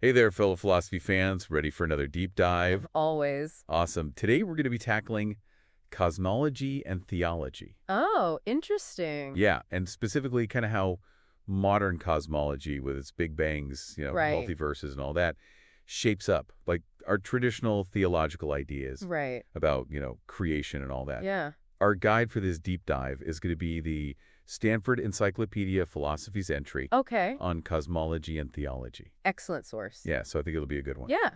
Hey there, fellow philosophy fans. Ready for another deep dive? Always. Awesome. Today we're going to be tackling cosmology and theology. Oh, interesting. Yeah, and specifically kind of how modern cosmology with its big bangs, Right, multiverses and all that, shapes up, like our traditional theological ideas right. about, creation and all that. Yeah. Our guide for this deep dive is going to be the Stanford Encyclopedia of Philosophy's entry Okay. on cosmology and theology. Excellent source. Yeah, so I think it'll be a good one. Yeah,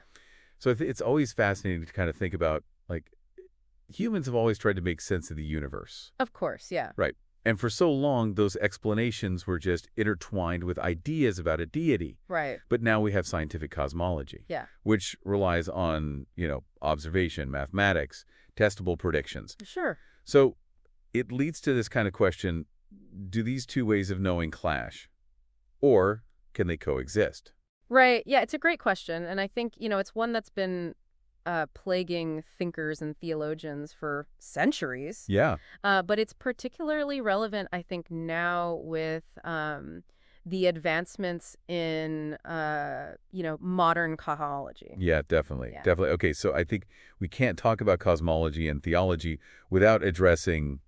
So it's always fascinating to kind of think about, like, humans have always tried to make sense of the universe. of course. Yeah. Right. And for so long, those explanations were just intertwined with ideas about a deity. Right. But now we have scientific cosmology, Yeah. which relies on, observation, mathematics, testable predictions. Sure. So it leads to this kind of question, do these two ways of knowing clash? Or can they coexist? Right. Yeah, it's a great question. And I think, it's one that's been plaguing thinkers and theologians for centuries. Yeah. But it's particularly relevant, I think, now with the advancements in, modern cosmology. Yeah, definitely. Yeah. Definitely. Okay, so I think we can't talk about cosmology and theology without addressing,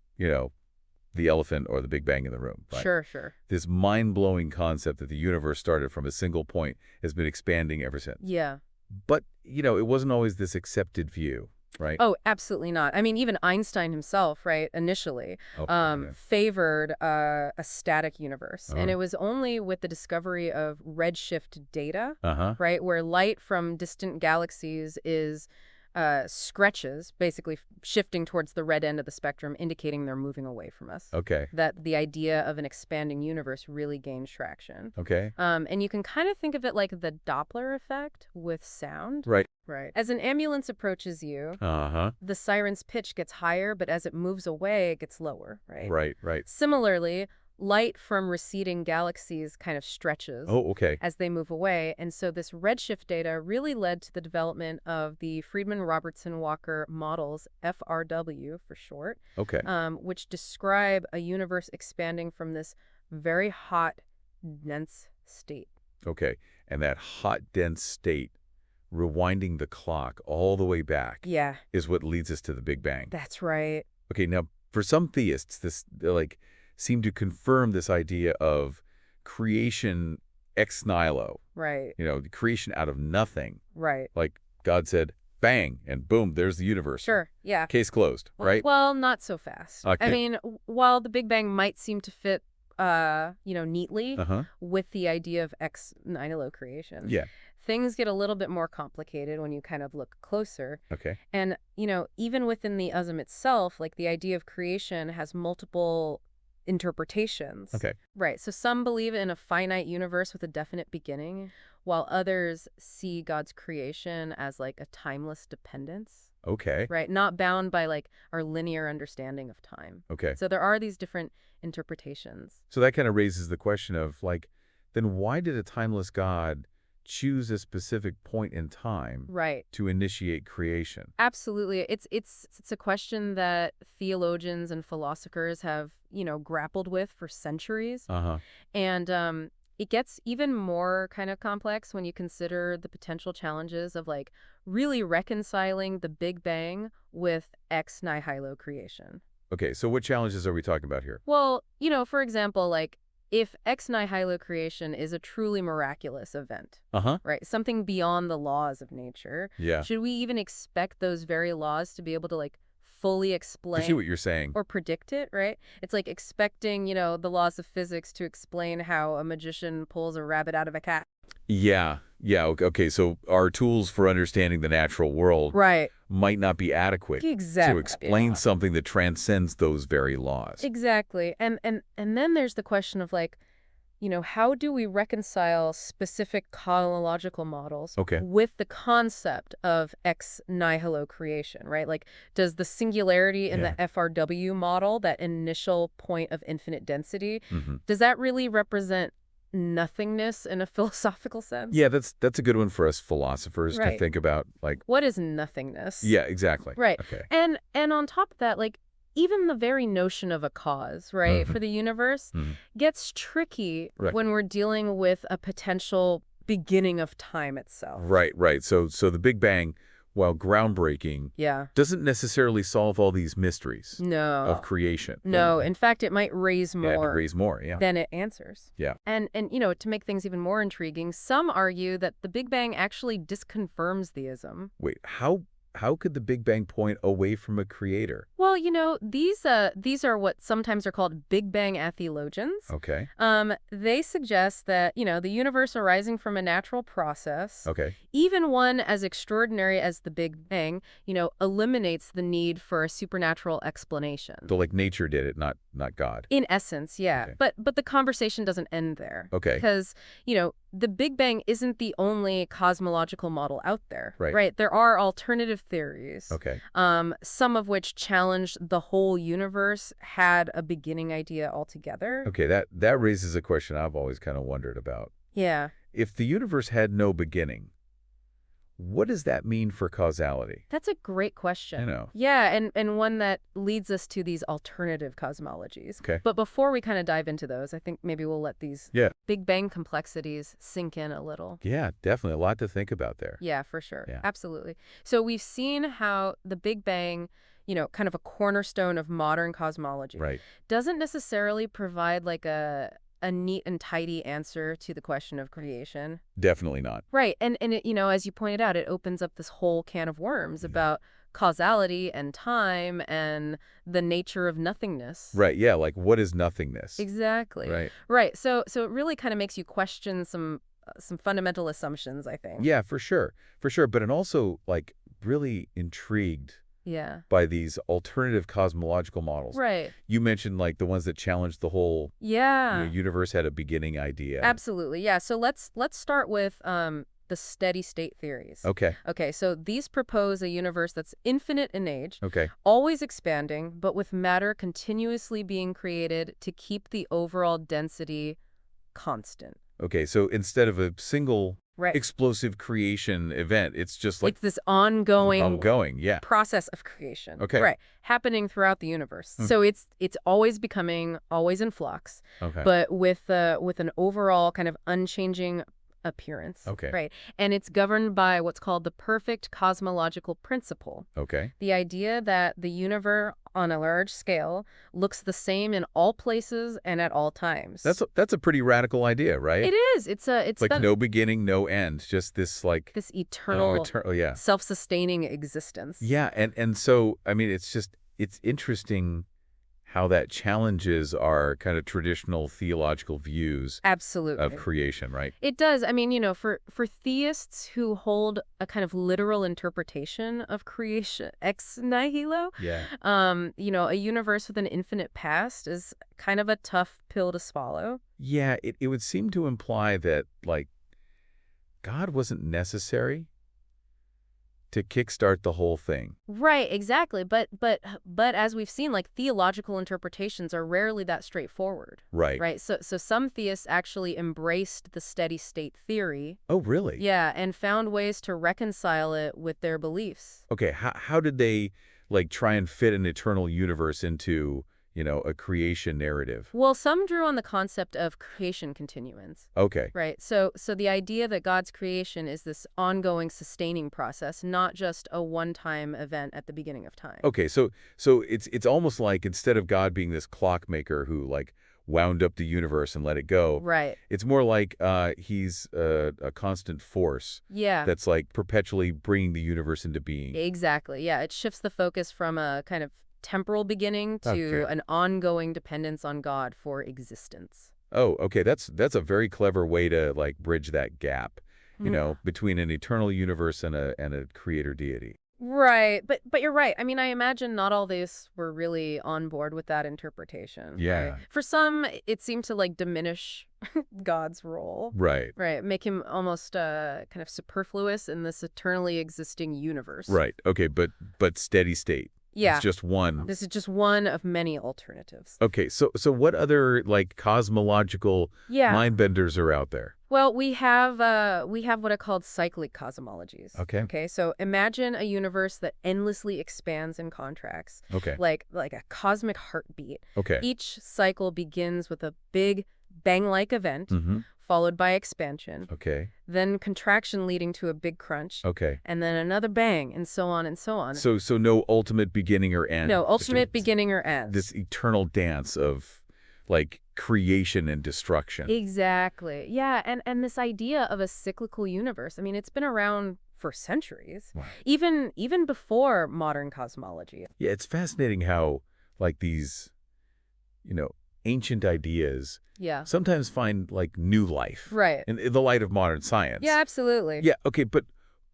the elephant or the Big Bang in the room, right? Sure, sure. This mind-blowing concept that the universe started from a single point has been expanding ever since. Yeah. But, it wasn't always this accepted view, right? Oh, absolutely not. I mean, even Einstein himself, right, initially Oh, yeah. favored a static universe. And Uh-huh. it was only with the discovery of redshift data, Uh-huh. right, where light from distant galaxies is stretches, basically shifting towards the red end of the spectrum, indicating they're moving away from us, Okay. that the idea of an expanding universe really gained traction. Okay. And you can kind of think of it like the Doppler effect with sound. Right. Right. As an ambulance approaches you, Uh-huh. the siren's pitch gets higher, but as it moves away, it gets lower, right? Right, right. Similarly, light from receding galaxies kind of stretches Oh, okay. as they move away. And so this redshift data really led to the development of the Friedman-Robertson-Walker models, FRW for short, Okay. which describe a universe expanding from this very hot, dense state. Okay. And that hot, dense state, rewinding the clock all the way back, Yeah, is what leads us to the Big Bang. that's right. Okay, now, for some theists, they seem to confirm this idea of creation ex nihilo, Right, the creation out of nothing. right. Like God said, bang, and boom, there's the universe. Sure, yeah. Case closed, right? Well, not so fast. I Okay. mean, while the Big Bang might seem to fit, neatly Uh-huh. with the idea of ex nihilo creation, Yeah. things get a little bit more complicated when you kind of look closer. Okay. And, even within the ism itself, like the idea of creation has multiple interpretations. Okay. Right. So some believe in a finite universe with a definite beginning, while others see God's creation as like a timeless dependence. Okay. Right, not bound by like our linear understanding of time. Okay. So there are these different interpretations. So that kind of raises the question of, then why did a timeless God choose a specific point in time Right. to initiate creation? Absolutely. It's a question that theologians and philosophers have, grappled with for centuries. Uh-huh. And it gets even more kind of complex when you consider the potential challenges of like really reconciling the Big Bang with ex nihilo creation. Okay, so what challenges are we talking about here? Well, for example, like if ex nihilo creation is a truly miraculous event, Uh-huh. right, something beyond the laws of nature, Yeah. should we even expect those very laws to be able to like fully I explain see what you're saying. or predict it, right? It's like expecting, the laws of physics to explain how a magician pulls a rabbit out of a cat. Yeah. Yeah. Okay. So our tools for understanding the natural world Right. might not be adequate Exactly. to explain something that transcends those very laws. Exactly. And then there's the question of like, how do we reconcile specific cosmological models Okay. with the concept of ex nihilo creation, right? Like, does the singularity in Yeah. the FRW model, that initial point of infinite density, Hmm. does that really represent nothingness in a philosophical sense? Yeah, that's a good one for us philosophers to Right. think about. What is nothingness? Yeah, exactly. Right. Okay. And on top of that, like, even the very notion of a cause, right, Mhm. for the universe Mhm. gets tricky Right. when we're dealing with a potential beginning of time itself. Right, right. So the Big Bang, while groundbreaking, Yeah. doesn't necessarily solve all these mysteries of No. creation. No. In fact, it might raise Yeah, to more raise more, yeah. than it answers. Yeah. And to make things even more intriguing, some argue that the Big Bang actually disconfirms theism. Wait, how could the Big Bang point away from a creator? Well, these are what sometimes are called Big Bang atheologians. Okay. They suggest that, the universe arising from a natural process, Okay. even one as extraordinary as the Big Bang, eliminates the need for a supernatural explanation. So like nature did it, not God. In essence, yeah. Okay. But the conversation doesn't end there. Okay. Because, the Big Bang isn't the only cosmological model out there. Right. Right? There are alternative theories. Okay. Some of which challenged the whole universe had a beginning idea altogether. Okay, that raises a question I've always kind of wondered about. Yeah. If the universe had no beginning, what does that mean for causality? That's a great question. I know. Yeah, and one that leads us to these alternative cosmologies. Okay. But before we kind of dive into those, I think maybe we'll let these Yeah. Big Bang complexities sink in a little. Yeah, definitely. A lot to think about there. Yeah, for sure. Yeah. Absolutely. So we've seen how the Big Bang, kind of a cornerstone of modern cosmology, Right. doesn't necessarily provide like a neat and tidy answer to the question of creation. Definitely not. Right. And it, as you pointed out, it opens up this whole can of worms Yeah. about causality and time and the nature of nothingness. Right, yeah, like what is nothingness? Exactly. Right. Right. So it really kind of makes you question some fundamental assumptions, I think. Yeah, for sure. For sure, but I'm also like really intrigued Yeah. by these alternative cosmological models. Right. You mentioned like the ones that challenge the whole Yeah. universe had a beginning idea. Absolutely. Yeah. So let's start with the steady state theories. Okay. Okay, so these propose a universe that's infinite in age, Okay. always expanding, but with matter continuously being created to keep the overall density constant. Okay, so instead of a single Right. explosive creation event, it's just like It's this ongoing yeah. process of creation. Okay. Right. Happening throughout the universe. So it's always becoming, always in flux, Okay. but with an overall kind of unchanging appearance. Okay. Right. And it's governed by what's called the perfect cosmological principle. Okay. The idea that the universe on a large scale looks the same in all places and at all times. That's a pretty radical idea, right? It is. It's Like that- no beginning, no end, just this like this eternal, yeah. self-sustaining existence. Yeah, and so I mean it's interesting how that challenges our kind of traditional theological views Absolutely. of creation, right? It does. I mean, for theists who hold a kind of literal interpretation of creation ex nihilo, Yeah. a universe with an infinite past is kind of a tough pill to swallow. Yeah, it would seem to imply that like God wasn't necessary to kickstart the whole thing. Right, exactly. But as we've seen, like theological interpretations are rarely that straightforward. Right. Right. So some theists actually embraced the steady state theory. Oh, really? Yeah, and found ways to reconcile it with their beliefs. Okay, how did they like try and fit an eternal universe into, a creation narrative? Well, some drew on the concept of creation continuance. Okay. Right. So the idea that God's creation is this ongoing sustaining process, not just a one-time event at the beginning of time. Okay, so it's almost like instead of God being this clockmaker who like wound up the universe and let it go, Right. it's more like he's a constant force Yeah. that's like perpetually bringing the universe into being. Exactly. Yeah. It shifts the focus from a kind of temporal beginning to Okay. an ongoing dependence on God for existence. Oh, okay, that's a very clever way to like bridge that gap, between an eternal universe and a creator deity. Right. But you're right. I mean, I imagine not all these were really on board with that interpretation. Yeah. Right? For some, it seemed to like diminish God's role. Right. Right. Make him almost kind of superfluous in this eternally existing universe. Right. Okay, but steady state. Yeah. It's just one. This is just one of many alternatives. Okay, so what other like cosmological Yeah. mind benders are out there? Well, we have what are called cyclic cosmologies. Okay. Okay. So imagine a universe that endlessly expands and contracts, Okay. like a cosmic heartbeat. Okay. Each cycle begins with a big bang-like event, Mm-hmm. followed by expansion, Okay. then contraction leading to a big crunch, Okay. and then another bang, and so on and so on. So no ultimate beginning or end. No Just ultimate beginning or this ends. eternal dance of like creation and destruction. Exactly. Yeah, and this idea of a cyclical universe, I mean, it's been around for centuries, Wow. even before modern cosmology. Yeah, it's fascinating how like these, you know, ancient ideas Yeah. sometimes find like new life Right. in the light of modern Yeah, science. absolutely. Yeah, okay, but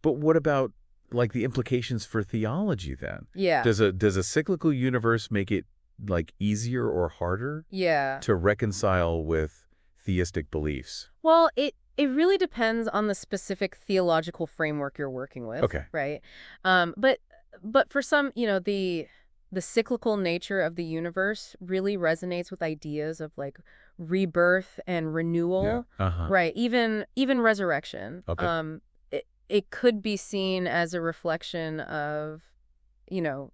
what about like the implications for theology then? Yeah. Does a cyclical universe make it like easier or harder Yeah. to reconcile with theistic beliefs? Well, it really depends on the specific theological framework you're working with, Okay. right? But for some, the cyclical nature of the universe really resonates with ideas of like rebirth and Yeah. renewal, Uh-huh. right? Even resurrection. Okay. It could be seen as a reflection of, you know,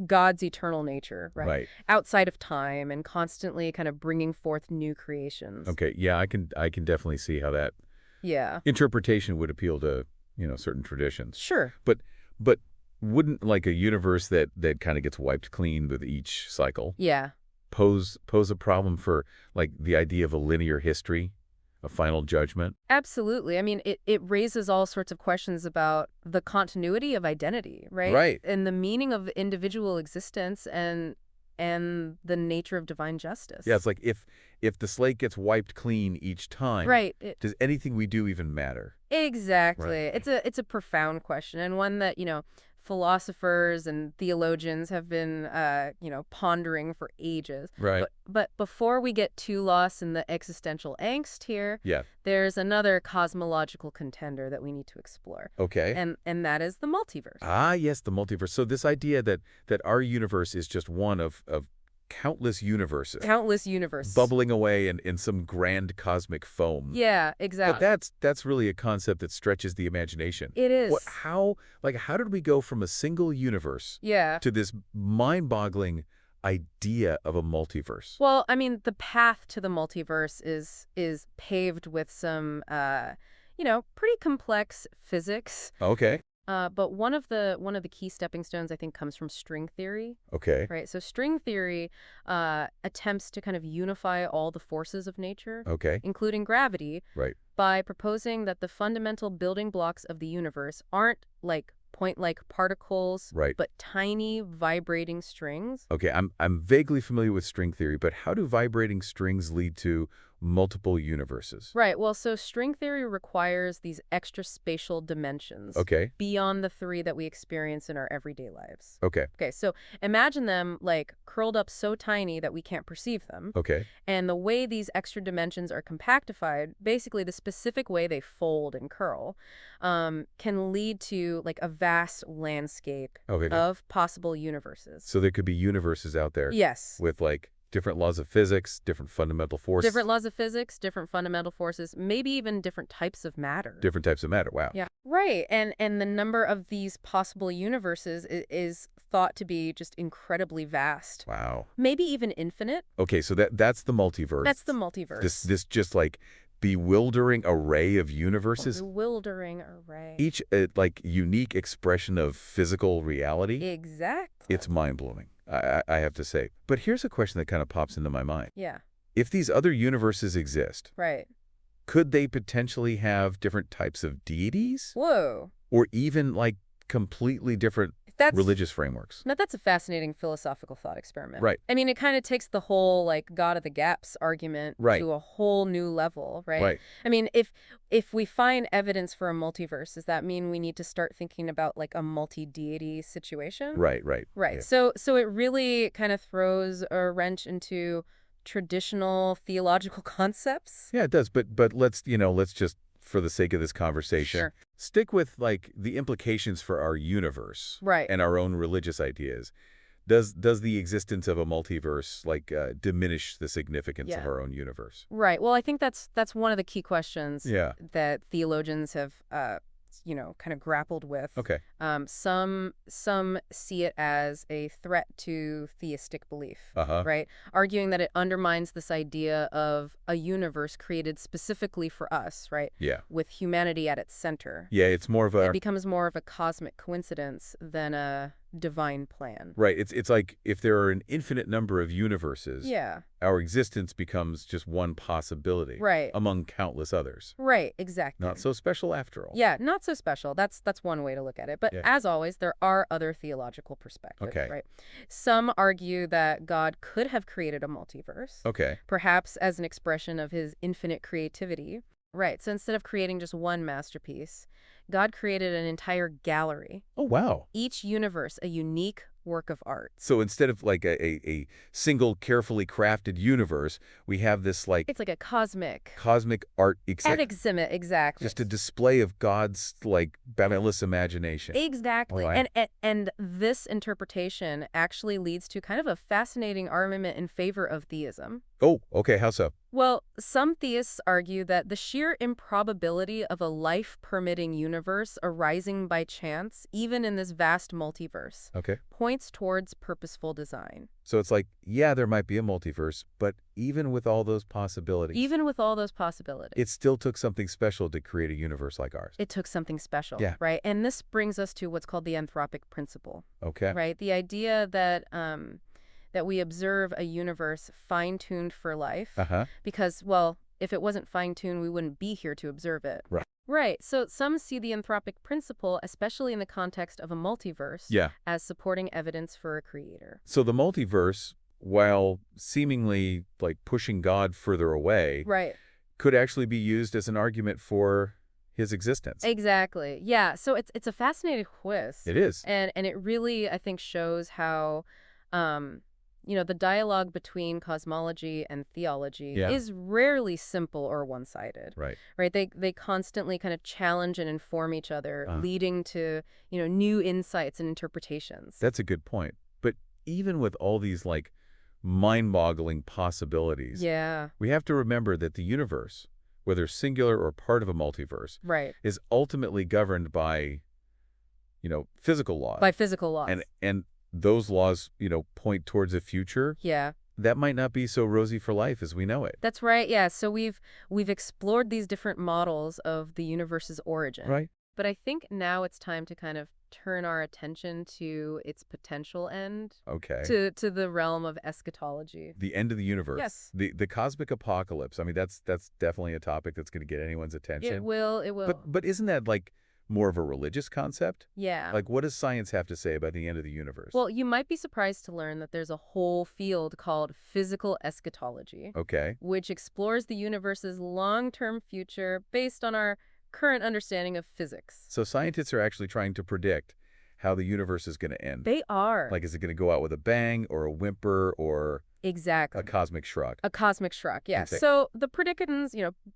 God's eternal nature, right? Right. Outside of time and constantly kind of bringing forth new creations. Okay. Yeah, I can definitely see how that Yeah. interpretation would appeal to, certain traditions. Sure. But but wouldn't like a universe that kind of gets wiped clean with each cycle Yeah. pose a problem for like the idea of a linear history, a final judgment? Absolutely. I mean, it raises all sorts of questions about the continuity of identity, right? Right. And the meaning of individual existence and the nature of divine Yeah, justice. it's like if the slate gets wiped clean each time, Right. does anything we do even matter? Exactly. Right. It's a profound question and one that, philosophers and theologians have been pondering for ages. Right. But before we get too lost in the existential angst here, Yeah. there's another cosmological contender that we need to explore. Okay. And that is the multiverse. Ah, yes, the multiverse. So this idea that our universe is just one of countless universes Countless universe. bubbling away in some grand cosmic foam. Yeah, But exactly. that's really a concept that stretches the imagination. It is. How did we go from a single universe Yeah. to this mind-boggling idea of a multiverse? Well, I mean, the path to the multiverse is paved with some pretty complex physics. Okay. But one of the key stepping stones I think comes from string theory, Okay. right? So string theory attempts to kind of unify all the forces of nature, Okay. including gravity, Right. by proposing that the fundamental building blocks of the universe aren't like point-like particles, Right. but tiny vibrating strings. Okay, I'm vaguely familiar with string theory, but how do vibrating strings lead to multiple universes? Right. Well, so string theory requires these extra spatial dimensions Okay. beyond the three that we experience in our everyday lives. Okay. Okay, so imagine them like curled up so tiny that we can't perceive them. Okay. And the way these extra dimensions are compactified, basically the specific way they fold and curl, can lead to like a vast landscape Okay. of possible universes. So there could be universes out there Yes. with like different laws of physics, different fundamental forces, Different laws of physics, different fundamental forces, maybe even different types of matter. different types of matter. Wow. Yeah. Right. And the number of these possible universes is thought to be just incredibly vast. Wow. Maybe even infinite. Okay, so that's the multiverse. That's the multiverse. This just like bewildering array of universes, Bewildering array. each like unique expression of physical reality. Exactly. It's mind-blowing, I have to say. But here's a question that kind of pops into my mind. Yeah. If these other universes exist, Right. could they potentially have different types of deities? Whoa. Or even like completely different That's religious frameworks? Now that's a fascinating philosophical thought experiment. Right. I mean, it kind of takes the whole like God of the gaps argument Right. to a whole new level, right? Right. I mean, if we find evidence for a multiverse, does that mean we need to start thinking about like a multi-deity situation? Right. Right. Yeah. So it really kind of throws a wrench into traditional theological concepts. Yeah, it does. But let's just, for the sake of this conversation, Sure. stick with like the implications for our universe Right. and our own religious ideas. Does the existence of a multiverse like diminish the significance of Yeah. our own universe? Right. Well, I think that's one of the key questions Yeah. that theologians have kind of grappled with. Okay. Some see it as a threat to theistic belief, Uh-huh. right? Arguing that it undermines this idea of a universe created specifically for us, right? Yeah. With humanity at its center. Yeah, it's more of It a becomes more of a cosmic coincidence than a divine plan. right. It's like if there are an infinite number of universes, Yeah, our existence becomes just one possibility right. among countless others. Right, exactly. Not so special after all. Yeah, not so special. That's one way to look at it. But Yeah. as always, there are other theological perspectives, Okay. right? Some argue that God could have created a multiverse, Okay. perhaps as an expression of his infinite creativity. Right, so instead of creating just one masterpiece, God created an entire gallery, Oh, wow. each universe a unique work of art. So instead of like a single carefully crafted universe, we have this like It's like a cosmic cosmic art art exhibit, exactly. just a display of God's like boundless imagination. Exactly. All right. And this interpretation actually leads to kind of a fascinating argument in favor of theism. Oh, okay. How so? Well, some theists argue that the sheer improbability of a life-permitting universe arising by chance, even in this vast multiverse, Okay. points towards purposeful design. So it's like, yeah, there might be a multiverse, but even with all those possibilities, Even with all those possibilities, it still took something special to create a universe like ours. it took something special, Yeah. right? And this brings us to what's called the anthropic principle, Okay. right? The idea that that we observe a universe fine-tuned for life Uh-huh. because, well, if it wasn't fine-tuned, we wouldn't be here to observe it. Right. Right. So some see the anthropic principle, especially in the context of a multiverse, Yeah. as supporting evidence for a creator. So the multiverse, while seemingly like pushing God further away, Right. could actually be used as an argument for his existence. Exactly. Yeah. So it's a fascinating twist. It is. And it really, I think, shows how the dialogue between cosmology and theology Yeah. is rarely simple or one-sided. Right. Right? They constantly kind of challenge and inform each other, Uh. leading to, new insights and interpretations. That's a good point. But even with all these like mind-boggling possibilities, Yeah, we have to remember that the universe, whether singular or part of a multiverse, right. is ultimately governed by, physical laws. By physical laws. And those laws, point towards a future Yeah, that might not be so rosy for life as we know it. that's right. Yeah, so we've explored these different models of the universe's origin. Right? But I think now it's time to kind of turn our attention to its potential end, Okay. to the realm of eschatology. The end of the universe. Yes. The cosmic apocalypse. I mean, that's definitely a topic that's going to get anyone's attention. It will. But isn't that like more of a religious concept? Yeah. Like, what does science have to say about the end of the universe? Well, you might be surprised to learn that there's a whole field called physical eschatology, Okay. which explores the universe's long-term future based on our current understanding of physics. So scientists are actually trying to predict how the universe is going to end. They are. Like, is it going to go out with a bang or a whimper or Exactly. a cosmic shrug? A cosmic shrug, yeah. Insane. So the predictions,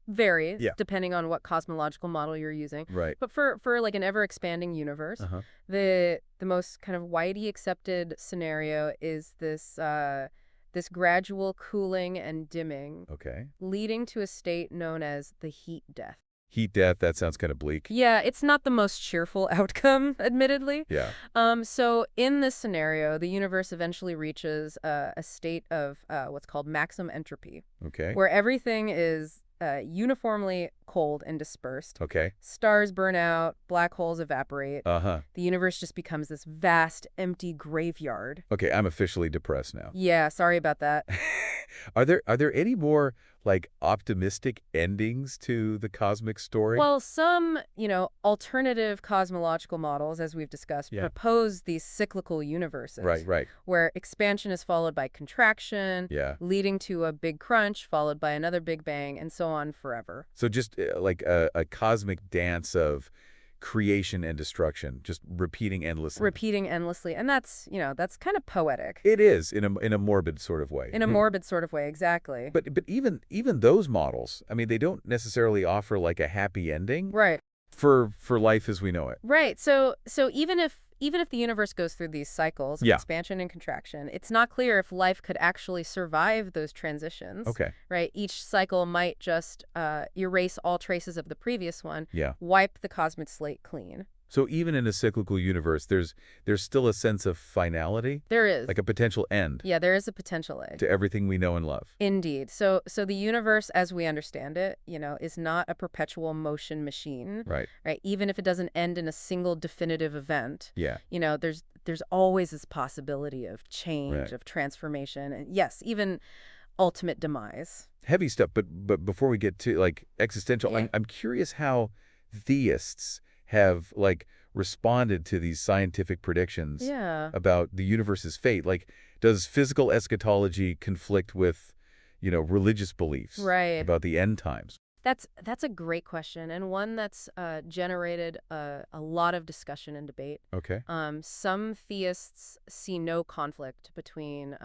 vary Yeah. depending on what cosmological model you're using. Right. But for like an ever-expanding universe, Uh-huh. the most kind of widely accepted scenario is this gradual cooling and dimming, Okay. leading to a state known as the heat death. Heat death, that sounds kind of bleak. Yeah, it's not the most cheerful outcome, admittedly. Yeah. So in this scenario, the universe eventually reaches a state of what's called maximum entropy, Okay. where everything is uniformly cold and dispersed. Okay. Stars burn out, black holes evaporate. Uh-huh. The universe just becomes this vast, empty graveyard. Okay, I'm officially depressed now. Yeah, sorry about that. Are there any more like optimistic endings to the cosmic story? Well, some, alternative cosmological models, as we've discussed, Yeah. propose these cyclical universes. Right. Where expansion is followed by contraction, Yeah. leading to a big crunch, followed by another big bang, and so on forever. So just like a cosmic dance of creation and destruction, just repeating endlessly. Repeating endlessly. And that's kind of poetic. It is in a morbid sort of way. In a morbid sort of way, exactly. But even those models, I mean, they don't necessarily offer like a happy ending Right. for life as we know it. Right. So even even if the universe goes through these cycles of Yeah. expansion and contraction, it's not clear if life could actually survive those transitions, Okay. right? Each cycle might just erase all traces of the previous one, Yeah. wipe the cosmic slate clean. So even in a cyclical universe, there's still a sense of finality, There is. like a potential end Yeah, there is a potential A. to everything we know and love. Indeed. So the universe, as we understand it, is not a perpetual motion machine, Right. right? Even if it doesn't end in a single definitive event, Yeah. there's always this possibility of change, Right. of transformation, and yes, even ultimate demise. Heavy stuff, but before we get to like existential, Yeah. I'm curious how theists have like responded to these scientific predictions Yeah. about the universe's fate. Like, does physical eschatology conflict with, religious beliefs Right. about the end times? That's a great question, and one that's generated a lot of discussion and debate. Okay. Some theists see no conflict between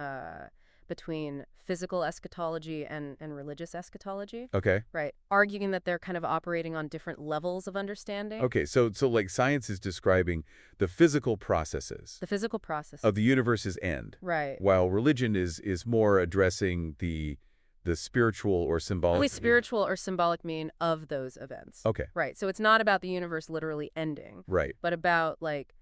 physical eschatology and religious eschatology, Okay. right? Arguing that they're kind of operating on different levels of understanding. Okay. So like science is describing the physical processes The physical process. of the universe's end, Right. while religion is more addressing the spiritual or symbolic. Only spiritual or symbolic meaning of those events. Okay. Right. So it's not about the universe literally ending, Right. but about like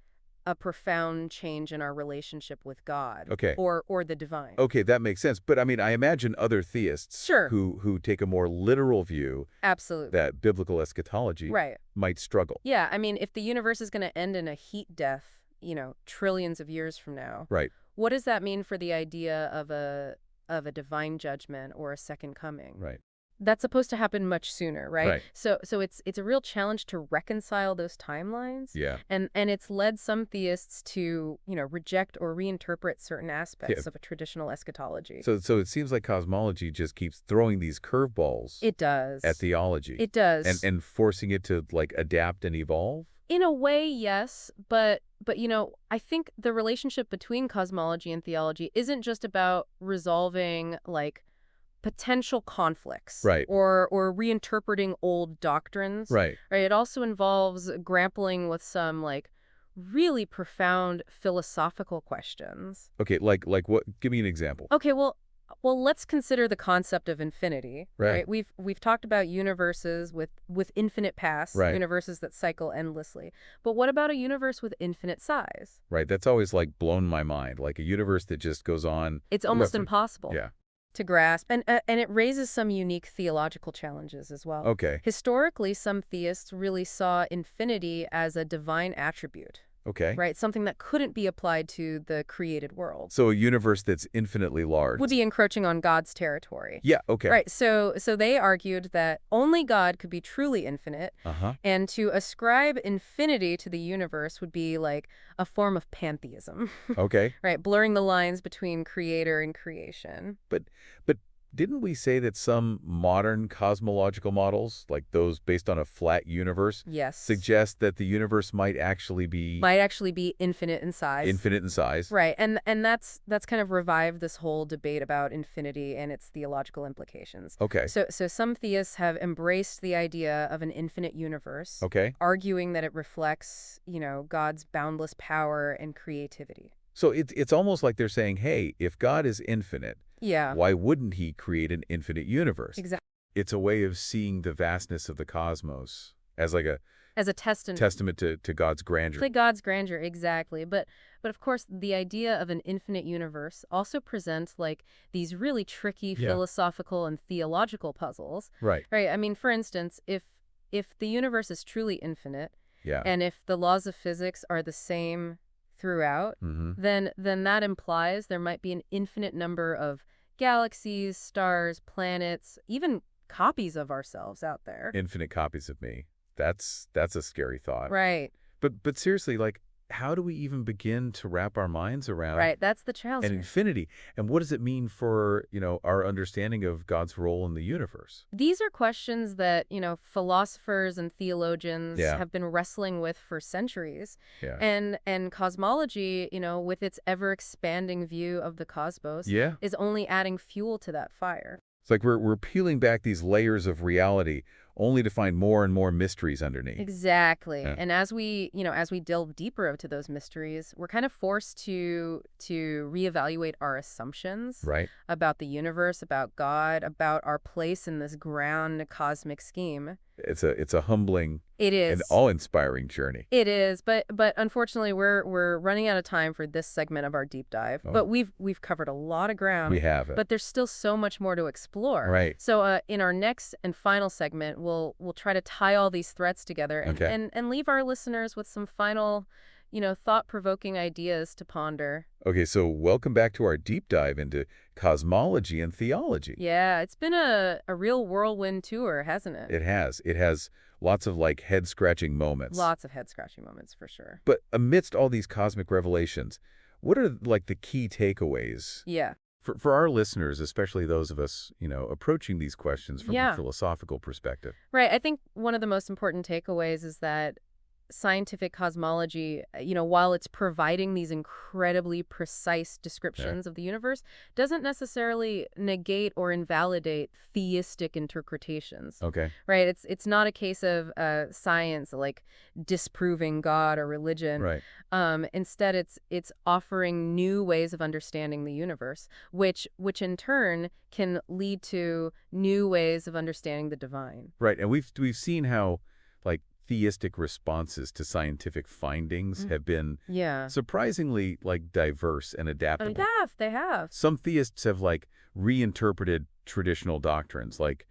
a profound change in our relationship with God. Okay. Or the divine. Okay, that makes sense. But I mean, I imagine other theists Sure. who take a more literal view Absolutely. that biblical eschatology Right. might struggle. Yeah, I mean, if the universe is going to end in a heat death, trillions of years from now, Right. what does that mean for the idea of a divine judgment or a second coming? Right. That's supposed to happen much sooner, right? Right. So it's a real challenge to reconcile those timelines. Yeah. And it's led some theists to, reject or reinterpret certain aspects of a traditional eschatology. So it seems like cosmology just keeps throwing these curveballs It does. at theology. It does. And forcing it to like adapt and evolve. In a way, yes, but I think the relationship between cosmology and theology isn't just about resolving like potential conflicts, Right. or reinterpreting old doctrines. Right. Right. It also involves grappling with some like really profound philosophical questions. Okay, like what? Give me an example. Okay, well, let's consider the concept of infinity. Right. We've talked about universes with infinite past, Right. universes that cycle endlessly. But what about a universe with infinite size? Right. That's always like blown my mind. Like a universe that just goes on. It's almost forever. impossible Yeah. to grasp, and it raises some unique theological challenges as well. Okay. Historically, some theists really saw infinity as a divine attribute, Okay. right? Something that couldn't be applied to the created world. So a universe that's infinitely large. Would be encroaching on God's territory. Yeah. Okay. Right. So they argued that only God could be truly infinite, Uh-huh. and to ascribe infinity to the universe would be like a form of pantheism, Okay. right? Blurring the lines between creator and creation. But didn't we say that some modern cosmological models, like those based on a flat universe, Yes. suggest that the universe might actually be infinite in size. infinite in size? Right. And that's kind of revived this whole debate about infinity and its theological implications. Okay. So some theists have embraced the idea of an infinite universe, Okay. arguing that it reflects, God's boundless power and creativity. So it's almost like they're saying, hey, if God is infinite, Yeah. why wouldn't he create an infinite universe? Exactly. It's a way of seeing the vastness of the cosmos as like a As a testament to God's grandeur. to God's grandeur, exactly. But of course, the idea of an infinite universe also presents like these really tricky Yeah. philosophical and theological puzzles. Right. Right. I mean, for instance, if the universe is truly infinite, Yeah. and if the laws of physics are the same throughout, Mm-hmm. then that implies there might be an infinite number of galaxies, stars, planets, even copies of ourselves out there. Infinite copies of me. That's a scary thought. Right. But seriously, like, how do we even begin to wrap our minds around Right. That's the challenge. an infinity? And what does it mean for, our understanding of God's role in the universe? These are questions that, philosophers and theologians Yeah. have been wrestling with for centuries. Yeah. And cosmology, with its ever-expanding view of the cosmos, Yeah. is only adding fuel to that fire. It's like we're peeling back these layers of reality, only to find more and more mysteries underneath. Exactly. Yeah. And as we delve deeper into those mysteries, we're kind of forced to reevaluate our assumptions Right? about the universe, about God, about our place in this grand cosmic scheme. It's a humbling It and is. awe-inspiring journey. It is, but unfortunately we're running out of time for this segment of our deep dive. Oh, But we've covered a lot of ground, we have it. but there's still so much more to explore. Right. So in our next and final segment, we'll try to tie all these threads together and Okay. and leave our listeners with some final, thought-provoking ideas to ponder. Okay, so welcome back to our deep dive into cosmology and theology. Yeah, it's been a real whirlwind tour, hasn't it? It has. It has lots of like head-scratching moments. Lots of head-scratching moments for sure. But amidst all these cosmic revelations, what are like the key takeaways Yeah. for our listeners, especially those of us, approaching these questions from a Yeah. philosophical perspective? Right. I think one of the most important takeaways is that scientific cosmology, while it's providing these incredibly precise descriptions of the universe, doesn't necessarily negate or invalidate theistic interpretations. Okay. Right? It's not a case of science like disproving God or religion. Right. Instead, it's offering new ways of understanding the universe, which in turn can lead to new ways of understanding the divine. Right. And we've seen how like theistic responses to scientific findings have been Yeah. surprisingly like diverse and adaptable. They have. Some theists have like reinterpreted traditional doctrines like,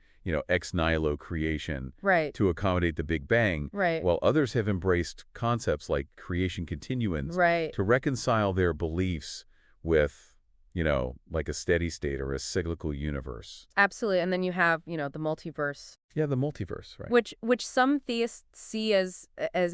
ex nihilo creation Right. to accommodate the Big Bang, Right. while others have embraced concepts like creation continuance Right. to reconcile their beliefs with, like a steady state or a cyclical universe. Absolutely. And then you have, the multiverse, Yeah, the multiverse, right? which some theists see as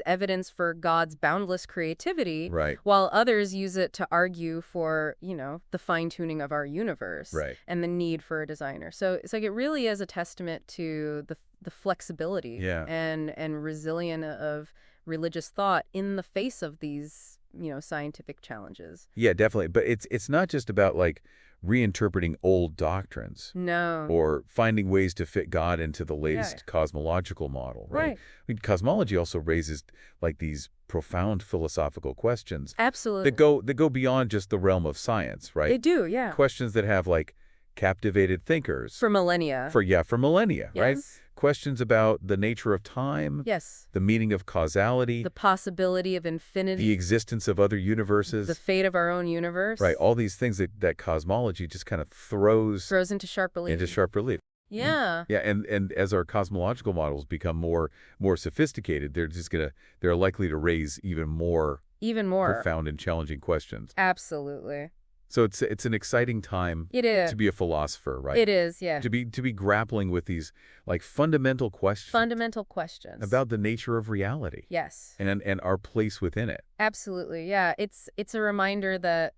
evidence for God's boundless creativity, Right, while others use it to argue for, the fine-tuning of our universe right. and the need for a designer. So it's like it really is a testament to the flexibility Yeah. and resilience of religious thought in the face of these, scientific challenges. Yeah, definitely. But it's not just about like reinterpreting old doctrines No. or finding ways to fit God into the Yeah. latest cosmological model, right? Right. I mean, cosmology also raises like these profound philosophical questions Absolutely. that go beyond just the realm of science, right? They do, yeah. Questions that have like captivated thinkers For millennia. for millennia, right? Yes. Questions about the nature of time, Yes. the meaning of causality, The possibility of the infinity, existence of other universes. the fate of our own universe. Right, all these things that cosmology just kind of throws Throws into sharp relief. into sharp relief. Yeah. Yeah, and as our cosmological models become more sophisticated, they're likely to raise even more Even more. profound and challenging questions. Absolutely. So it's an exciting time It is. to be a philosopher, right? It is, yeah. To be grappling with these like fundamental questions Fundamental questions. about the nature of reality Yes. and our place within it. Absolutely. Yeah. It's a reminder that,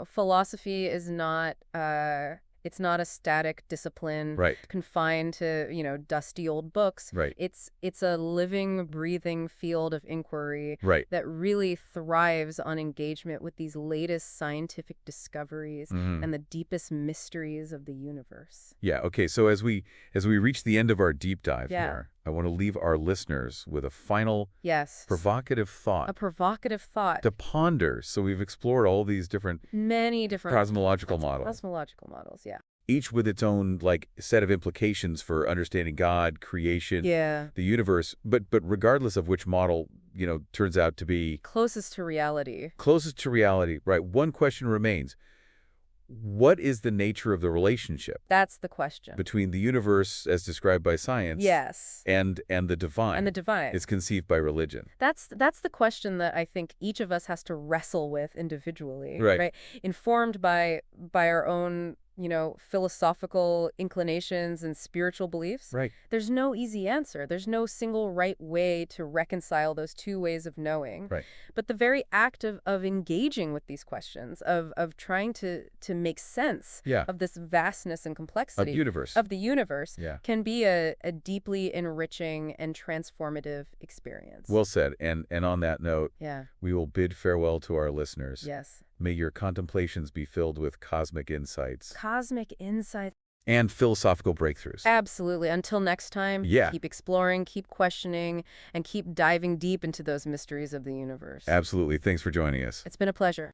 philosophy is not it's not a static discipline Right. confined to, dusty old books. Right. It's a living, breathing field of inquiry Right. that really thrives on engagement with these latest scientific discoveries Mhm. and the deepest mysteries of the universe. Yeah, okay. So as we reach the end of our deep dive Yeah. here, I want to leave our listeners with a final Yes. provocative A thought provocative thought. to ponder. So we've explored all these different Many different cosmological models, cosmological models, yeah. each with its own like set of implications for understanding God, creation, Yeah. the universe, but regardless of which model, turns out to be Closest to reality. closest to reality, right? One question remains. What is the nature of the relationship That's the question. between the universe as described by science Yes. and the divine? And the divine. Is conceived by religion. That's the question that I think each of us has to wrestle with individually, Right. Informed by our own, philosophical inclinations and spiritual beliefs. Right. There's no easy answer. There's no single right way to reconcile those two ways of knowing. Right. But the very act of engaging with these questions, of trying to make sense Yeah. of this vastness and complexity Universe. of the universe Yeah. can be a deeply enriching and transformative experience. Well said. And on that note, Yeah. we will bid farewell to our listeners. Yes. May your contemplations be filled with cosmic insights. Cosmic insight. And philosophical breakthroughs. Absolutely. Until next time, Yeah, keep exploring, keep questioning, and keep diving deep into those mysteries of the universe. absolutely. Thanks for joining us. It's been a pleasure.